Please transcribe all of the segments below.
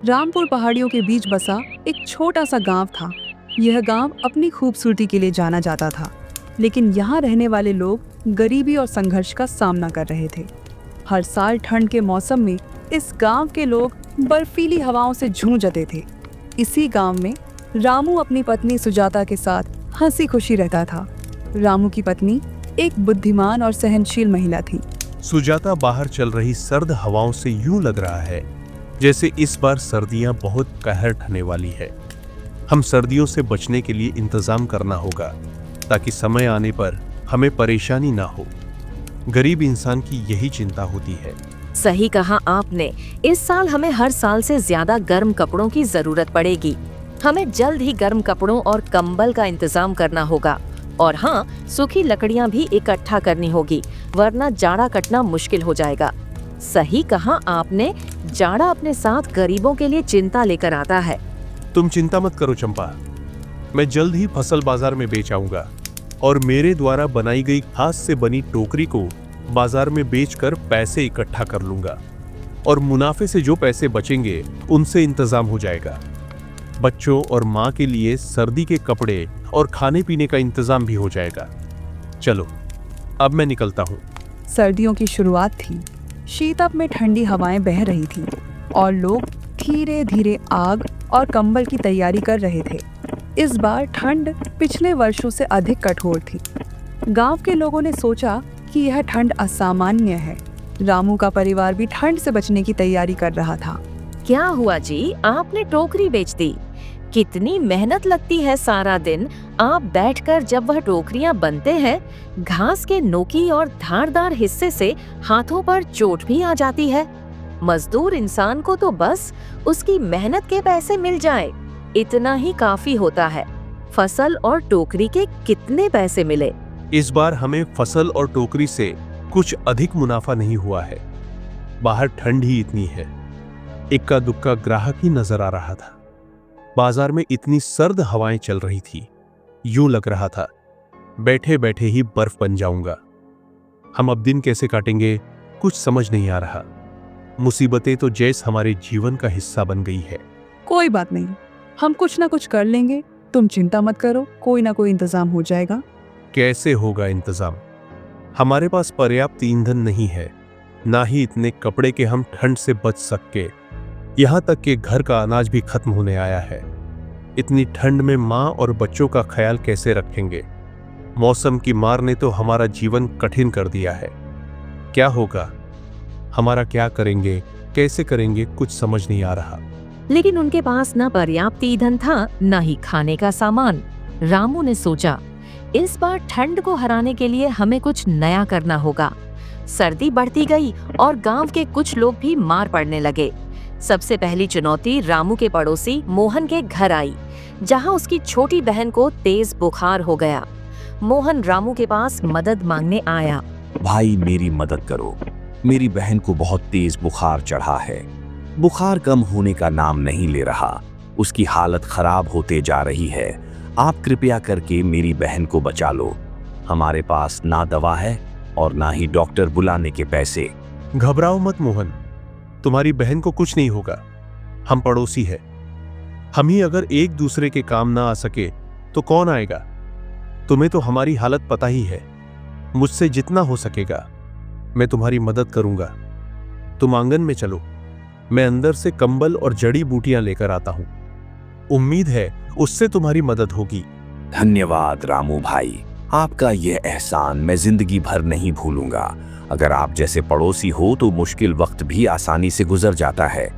रामपुर पहाड़ियों के बीच बसा एक छोटा सा गांव था। यह गांव अपनी खूबसूरती के लिए जाना जाता था, लेकिन यहाँ रहने वाले लोग गरीबी और संघर्ष का सामना कर रहे थे। हर साल ठंड के मौसम में इस गांव के लोग बर्फीली हवाओं से जूझते थे। इसी गांव में रामू अपनी पत्नी सुजाता के साथ हंसी खुशी रहता था। रामू की पत्नी एक बुद्धिमान और सहनशील महिला थी। सुजाता बाहर चल रही सर्द हवाओं से यूं लग रहा है जैसे इस बार सर्दियां बहुत कहर ढाने वाली है। हम सर्दियों से बचने के लिए इंतजाम करना होगा ताकि समय आने पर हमें परेशानी ना हो। गरीब इंसान की यही चिंता होती है। सही कहा आपने। इस साल हमें हर साल से ज्यादा गर्म कपड़ों की जरूरत पड़ेगी। हमें जल्द ही गर्म कपड़ों और कंबल का इंतजाम करना होगा। और हाँ, सूखी लकड़ियाँ भी इकट्ठा करनी होगी, वरना जाड़ा कटना मुश्किल हो जाएगा। सही कहा आपने, जाड़ा अपने साथ गरीबों के लिए चिंता लेकर आता है। तुम चिंता मत करो चंपा, मैं जल्द ही फसल बाजार में बेच आऊंगा और मेरे द्वारा बनाई गई हाथ से बनी टोकरी को बाजार में बेचकर पैसे इकट्ठा कर लूंगा और मुनाफे से जो पैसे बचेंगे उनसे इंतजाम हो जाएगा। बच्चों और माँ के लिए सर्दी के कपड़े और खाने पीने का इंतजाम भी हो जाएगा। चलो अब मैं निकलता हूँ। सर्दियों की शुरुआत थी। शीतप में ठंडी हवाएं बह रही थी और लोग धीरे धीरे आग और कंबल की तैयारी कर रहे थे। इस बार ठंड पिछले वर्षों से अधिक कठोर थी। गांव के लोगों ने सोचा कि यह ठंड असामान्य है। रामू का परिवार भी ठंड से बचने की तैयारी कर रहा था। क्या हुआ जी, आपने टोकरी बेच दी? कितनी मेहनत लगती है सारा दिन। आप बैठकर जब वह टोकरियां बनते हैं, घास के नोकी और धारदार हिस्से से हाथों पर चोट भी आ जाती है। मजदूर इंसान को तो बस उसकी मेहनत के पैसे मिल जाए, इतना ही काफी होता है। फसल और टोकरी के कितने पैसे मिले? इस बार हमें फसल और टोकरी से कुछ अधिक मुनाफा नहीं हुआ है। बाहर ठंड ही इतनी है। इक्का दुक्का ग्राहक ही नजर आ रहा था। बाजार में इतनी सर्द हवाएं चल रही थी, यूं लग रहा था बैठे बैठे ही बर्फ बन जाऊंगा। हम अब दिन कैसे काटेंगे कुछ समझ नहीं आ रहा। मुसीबतें तो जैसे हमारे जीवन का हिस्सा बन गई है। कोई बात नहीं, हम कुछ ना कुछ कर लेंगे। तुम चिंता मत करो, कोई ना कोई इंतजाम हो जाएगा। कैसे होगा इंतजाम? हमारे पास पर्याप्त ईंधन नहीं है, ना ही इतने कपड़े के हम ठंड से बच सके। यहां तक कि घर का अनाज भी खत्म होने आया है। इतनी ठंड में माँ और बच्चों का ख्याल कैसे रखेंगे? मौसम की मार ने तो हमारा जीवन कठिन कर दिया है। क्या होगा? हमारा क्या करेंगे, कैसे करेंगे, कुछ समझ नहीं आ रहा। लेकिन उनके पास न पर्याप्त ईंधन था, न ही खाने का सामान। रामू ने सोचा, इस बार ठंड को हराने के लिए हमें कुछ नया करना होगा। सर्दी बढ़ती गई और गांव के कुछ लोग भी मार पड़ने लगे। सबसे पहली चुनौती रामू के पड़ोसी मोहन के घर आई, जहां उसकी छोटी बहन को तेज बुखार हो गया। मोहन रामू के पास मदद मांगने आया। भाई मेरी मदद करो, मेरी बहन को बहुत तेज बुखार चढ़ा है। बुखार कम होने का नाम नहीं ले रहा, उसकी हालत खराब होते जा रही है। आप कृपया करके मेरी बहन को बचा लो। हमारे पास ना दवा है और ना ही डॉक्टर बुलाने के पैसे। घबराओ मत मोहन, तुम्हारी बहन को कुछ नहीं होगा। हम पड़ोसी हैं। हम ही अगर एक दूसरे के काम ना आ सके तो कौन आएगा? तुम्हें तो हमारी हालत पता ही है। मुझसे जितना हो सकेगा मैं तुम्हारी मदद करूंगा। तुम आंगन में चलो, मैं अंदर से कंबल और जड़ी बूटियां लेकर आता हूं। उम्मीद है उससे तुम्हारी मदद होगी। धन्यवाद रामू भाई, आपका यह एहसान मैं जिंदगी भर नहीं भूलूंगा। अगर आप जैसे पड़ोसी हो तो मुश्किल वक्त भी आसानी से गुजर जाता है।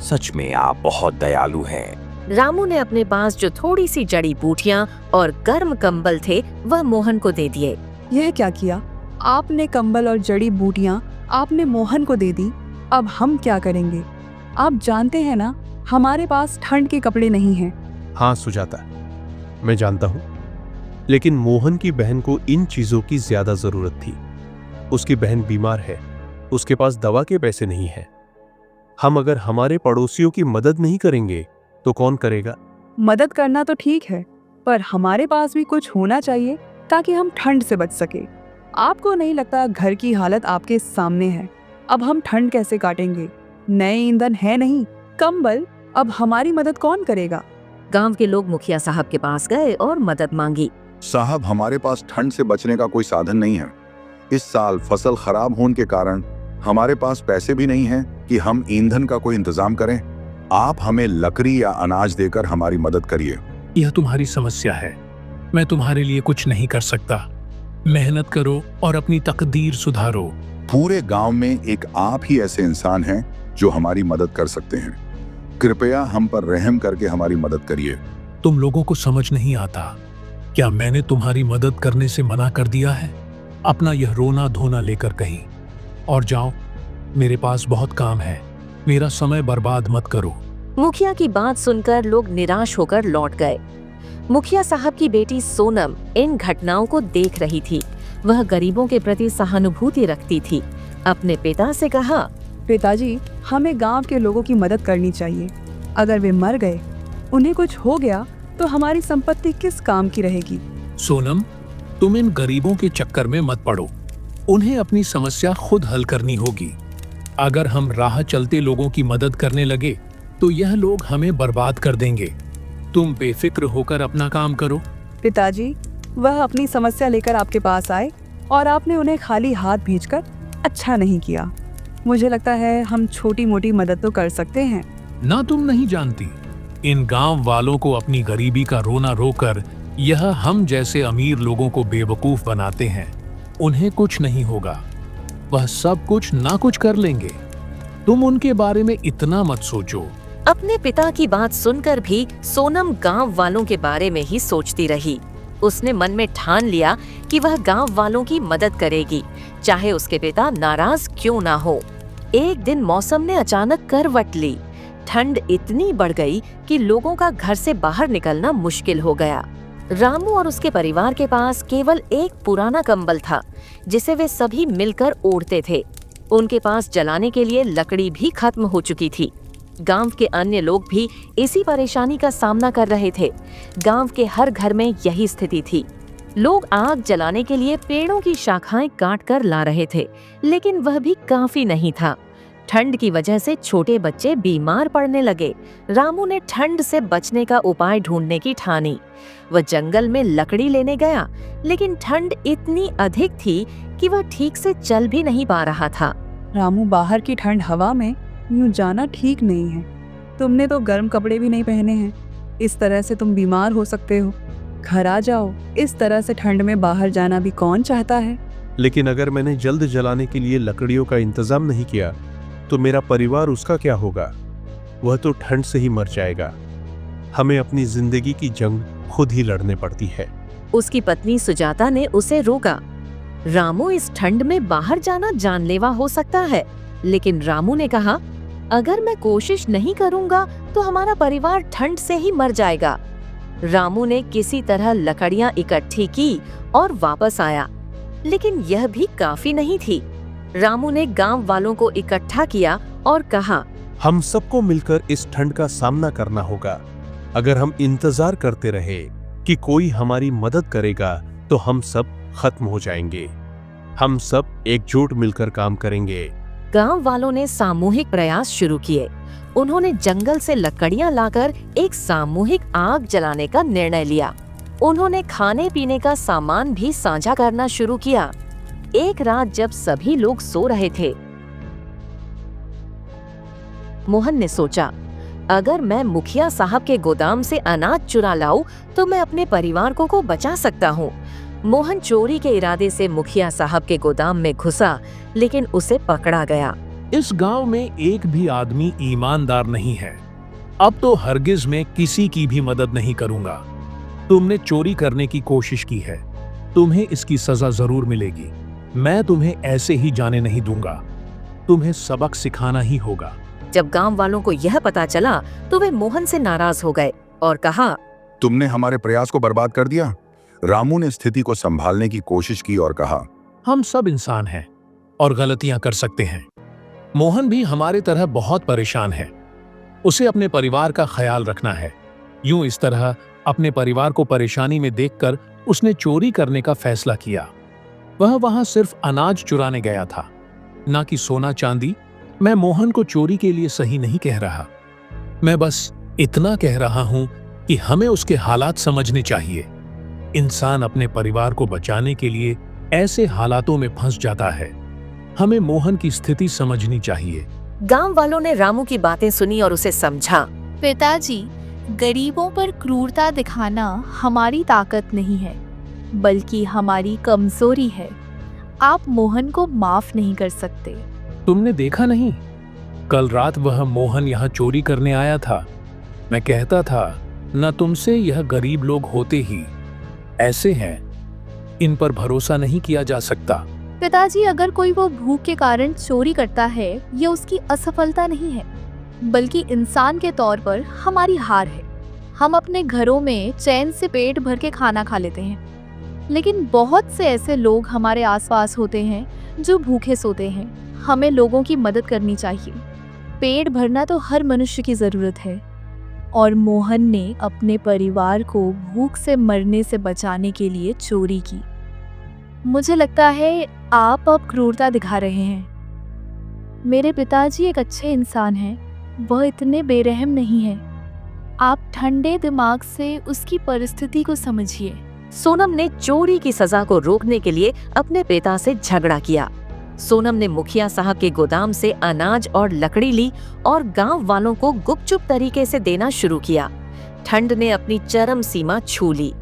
सच में आप बहुत दयालु हैं। रामू ने अपने पास जो थोड़ी सी जड़ी बूटियां और गर्म कंबल थे वह मोहन को दे दिए। यह क्या किया आपने? कंबल और जड़ी बूटियां आपने मोहन को दे दी। अब हम क्या करेंगे? आप जानते हैं ना, हमारे पास ठंड के कपड़े नहीं हैं। हाँ सुजाता, मैं जानता हूं, लेकिन मोहन की बहन को इन चीजों की ज्यादा जरूरत थी। उसकी बहन बीमार है, उसके पास दवा के पैसे नहीं है। हम अगर हमारे पड़ोसियों की मदद नहीं करेंगे तो कौन करेगा? मदद करना तो ठीक है, पर हमारे पास भी कुछ होना चाहिए ताकि हम ठंड से बच सके। आपको नहीं लगता घर की हालत आपके सामने है? अब हम ठंड कैसे काटेंगे? नए ईंधन है नहीं, कंबल अब हमारी मदद कौन करेगा? गांव के लोग मुखिया साहब के पास गए और मदद मांगी। साहब, हमारे पास ठंड से बचने का कोई साधन नहीं है। इस साल फसल खराब होने के कारण हमारे पास पैसे भी नहीं हैं कि हम ईंधन का कोई इंतजाम करें। आप हमें लकड़ी या अनाज देकर हमारी मदद करिए। यह तुम्हारी समस्या है, मैं तुम्हारे लिए कुछ नहीं कर सकता। मेहनत करो और अपनी तकदीर सुधारो। पूरे गांव में एक आप ही ऐसे इंसान हैं जो हमारी मदद कर सकते हैं। कृपया हम पर रहम करके हमारी मदद करिए। तुम लोगों को समझ नहीं आता, क्या मैंने तुम्हारी मदद करने से मना कर दिया है? अपना यह रोना धोना लेकर कहीं और जाओ, मेरे पास बहुत काम है, मेरा समय बर्बाद मत करो। मुखिया की बात सुनकर लोग निराश होकर लौट गए। मुखिया साहब की बेटी सोनम इन घटनाओं को देख रही थी। वह गरीबों के प्रति सहानुभूति रखती थी। अपने पिता से कहा, पिताजी, हमें गांव के लोगों की मदद करनी चाहिए। अगर वे मर गए, उन्हें कुछ हो गया, तो हमारी संपत्ति किस काम की रहेगी? सोनम, तुम इन गरीबों के चक्कर में मत पड़ो। उन्हें अपनी समस्या खुद हल करनी होगी। अगर हम राह चलते लोगों की मदद करने लगे तो यह लोग हमें बर्बाद कर देंगे। तुम बेफिक्र होकर अपना काम करो। पिताजी, वह अपनी समस्या लेकर आपके पास आए और आपने उन्हें खाली हाथ भेजकर अच्छा नहीं किया। मुझे लगता है हम छोटी मोटी मदद तो कर सकते हैं। ना तुम नहीं जानती, इन गांव वालों को अपनी गरीबी का रोना रोकर यह हम जैसे अमीर लोगों को बेवकूफ बनाते हैं। उन्हें कुछ नहीं होगा, वह सब कुछ ना कुछ कर लेंगे। तुम उनके बारे में इतना मत सोचो। अपने पिता की बात सुनकर भी सोनम गांव वालों के बारे में ही सोचती रही। उसने मन में ठान लिया कि वह गांव वालों की मदद करेगी, चाहे उसके पिता नाराज क्यों ना हो। एक दिन मौसम ने अचानक करवट ली। ठंड इतनी बढ़ गई कि लोगों का घर से बाहर निकलना मुश्किल हो गया। रामू और उसके परिवार के पास केवल एक पुराना कंबल था, जिसे वे सभी मिलकर ओढ़ते थे। उनके पास जलाने के लिए लकड़ी भी खत्म हो चुकी थी। गांव के अन्य लोग भी इसी परेशानी का सामना कर रहे थे। गांव के हर घर में यही स्थिति थी। लोग आग जलाने के लिए पेड़ों की शाखाएं काट कर ला रहे थे, लेकिन वह भी काफी नहीं था। ठंड की वजह से छोटे बच्चे बीमार पड़ने लगे। रामू ने ठंड से बचने का उपाय ढूंढने की ठानी। वह जंगल में लकड़ी लेने गया, लेकिन ठंड इतनी अधिक थी कि वह ठीक से चल भी नहीं पा रहा था। रामू, बाहर की ठंड हवा में यूं जाना ठीक नहीं है। तुमने तो गर्म कपड़े भी नहीं पहने हैं। इस तरह से तुम बीमार हो सकते हो। घर आ जाओ। इस तरह से ठंड में बाहर जाना भी कौन चाहता है? लेकिन अगर मैंने जल्द जलाने के लिए लकड़ियों का इंतजाम नहीं किया तो मेरा परिवार, उसका क्या होगा? वह तो ठंड से ही मर जाएगा। हमें अपनी जिंदगी की जंग खुद ही लड़ने पड़ती है। उसकी पत्नी सुजाता ने उसे रोका। रामू, इस ठंड में बाहर जाना जानलेवा हो सकता है। लेकिन रामू ने कहा, अगर मैं कोशिश नहीं करूंगा तो हमारा परिवार ठंड से ही मर जाएगा। रामू ने किसी तरह लकड़ियां इकट्ठी की और वापस आया, लेकिन यह भी काफी नहीं थी। रामू ने गांव वालों को इकट्ठा किया और कहा, हम सबको मिलकर इस ठंड का सामना करना होगा। अगर हम इंतजार करते रहे कि कोई हमारी मदद करेगा तो हम सब खत्म हो जाएंगे। हम सब एकजुट मिलकर काम करेंगे। गांव वालों ने सामूहिक प्रयास शुरू किए। उन्होंने जंगल से लकड़ियां लाकर एक सामूहिक आग जलाने का निर्णय लिया। उन्होंने खाने पीने का सामान भी साझा करना शुरू किया। एक रात जब सभी लोग सो रहे थे, मोहन ने सोचा, अगर मैं मुखिया साहब के गोदाम से अनाज चुरा लाऊं तो मैं अपने परिवार को बचा सकता हूँ। मोहन चोरी के इरादे से मुखिया साहब के गोदाम में घुसा, लेकिन उसे पकड़ा गया। इस गांव में एक भी आदमी ईमानदार नहीं है। अब तो हरगिज मैं किसी की भी मदद नहीं करूंगा। तुमने चोरी करने की कोशिश की है, तुम्हें इसकी सजा जरूर मिलेगी। मैं तुम्हें ऐसे ही जाने नहीं दूंगा। तुम्हें सबक सिखाना ही होगा। जब गांव वालों को यह पता चला तो वे मोहन से नाराज हो गए और कहा, तुमने हमारे प्रयास को बर्बाद कर दिया। रामू ने स्थिति को संभालने की कोशिश की और कहा, हम सब इंसान हैं और गलतियां कर सकते हैं। मोहन भी हमारे तरह बहुत परेशान है। उसे अपने परिवार का ख्याल रखना है। यूं इस तरह अपने परिवार को परेशानी में देखकर उसने चोरी करने का फैसला किया। वह वहां सिर्फ अनाज चुराने गया था, ना कि सोना चांदी। मैं मोहन को चोरी के लिए सही नहीं कह रहा। मैं बस इतना कह रहा हूं कि हमें उसके हालात समझने चाहिए। इंसान अपने परिवार को बचाने के लिए ऐसे हालातों में फंस जाता है। हमें मोहन की स्थिति समझनी चाहिए। गांव वालों ने रामू की बातें सुनी और उसे समझा। पिताजी, गरीबों पर क्रूरता दिखाना हमारी ताकत नहीं है, बल्कि हमारी कमजोरी है। आप मोहन को माफ नहीं कर सकते। तुमने देखा नहीं, कल रात वह मोहन यहाँ चोरी करने आया था। मैं कहता था न तुमसे, यह गरीब लोग होते ही ऐसे हैं, इन पर भरोसा नहीं किया जा सकता। पिताजी, अगर कोई वो भूख के कारण चोरी करता है, ये उसकी असफलता नहीं है, बल्कि इंसान के तौर पर हमारी हार है। हम अपने घरों में चैन से पेट भर के खाना खा लेते हैं, लेकिन बहुत से ऐसे लोग हमारे आसपास होते हैं जो भूखे सोते हैं। हमें लोगों की मदद करनी चाहिए। पेट भरना तो हर मनुष्य की ज़रूरत है, और मोहन ने अपने परिवार को भूख से मरने से बचाने के लिए चोरी की। मुझे लगता है आप अब क्रूरता दिखा रहे हैं। मेरे पिताजी एक अच्छे इंसान हैं, वह इतने बेरहम नहीं हैं। आप ठंडे दिमाग से उसकी परिस्थिति को समझिए। सोनम ने चोरी की सजा को रोकने के लिए अपने पिता से झगड़ा किया। सोनम ने मुखिया साहब के गोदाम से अनाज और लकड़ी ली और गांव वालों को गुपचुप तरीके से देना शुरू किया। ठंड ने अपनी चरम सीमा छू ली।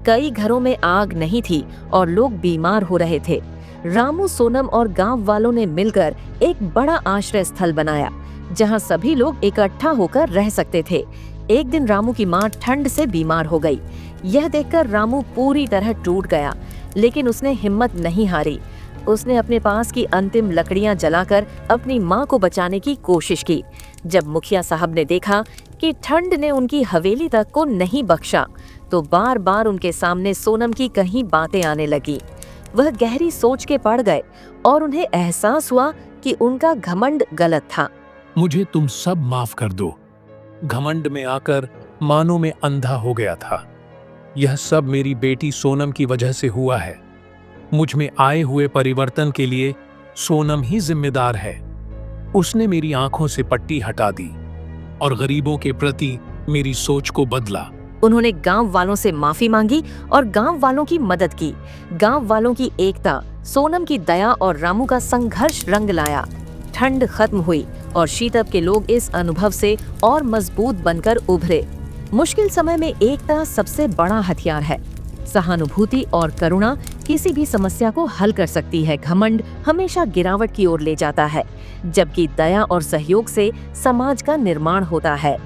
कई घरों में आग नहीं थी और लोग बीमार हो रहे थे। रामू, सोनम और गांव वालों ने मिलकर एक बड़ा आश्रय स्थल बनाया, जहां सभी लोग इकट्ठा होकर रह सकते थे। एक दिन रामू की मां ठंड से बीमार हो गई। यह देखकर रामू पूरी तरह टूट गया, लेकिन उसने हिम्मत नहीं हारी। उसने अपने पास की अंतिम लकड़ियां जलाकर अपनी मां को बचाने की कोशिश की। जब मुखिया साहब ने देखा कि ठंड ने उनकी हवेली तक को नहीं बख्शा, तो बार बार उनके सामने सोनम की कहीं बातें आने लगी। वह गहरी सोच के पड़ गए और उन्हें एहसास हुआ कि उनका घमंड गलत था। मुझे तुम सब माफ कर दो। घमंड में आकर मानो में अंधा हो गया था। यह सब मेरी बेटी सोनम की वजह से हुआ है। मुझ में आए हुए परिवर्तन के लिए सोनम ही जिम्मेदार है। उसने मेरी आंखों से पट्टी हटा दी और गरीबों के प्रति मेरी सोच को बदला। उन्होंने गांव वालों से माफी मांगी और गांव वालों की मदद की। गांव वालों की एकता, सोनम की दया और रामू का संघर्ष रंग लाया। ठंड खत्म हुई और शीतप के लोग इस अनुभव से और मजबूत बनकर उभरे। मुश्किल समय में एकता सबसे बड़ा हथियार है। सहानुभूति और करुणा किसी भी समस्या को हल कर सकती है। घमंड हमेशा गिरावट की ओर ले जाता है, जबकि दया और सहयोग से समाज का निर्माण होता है।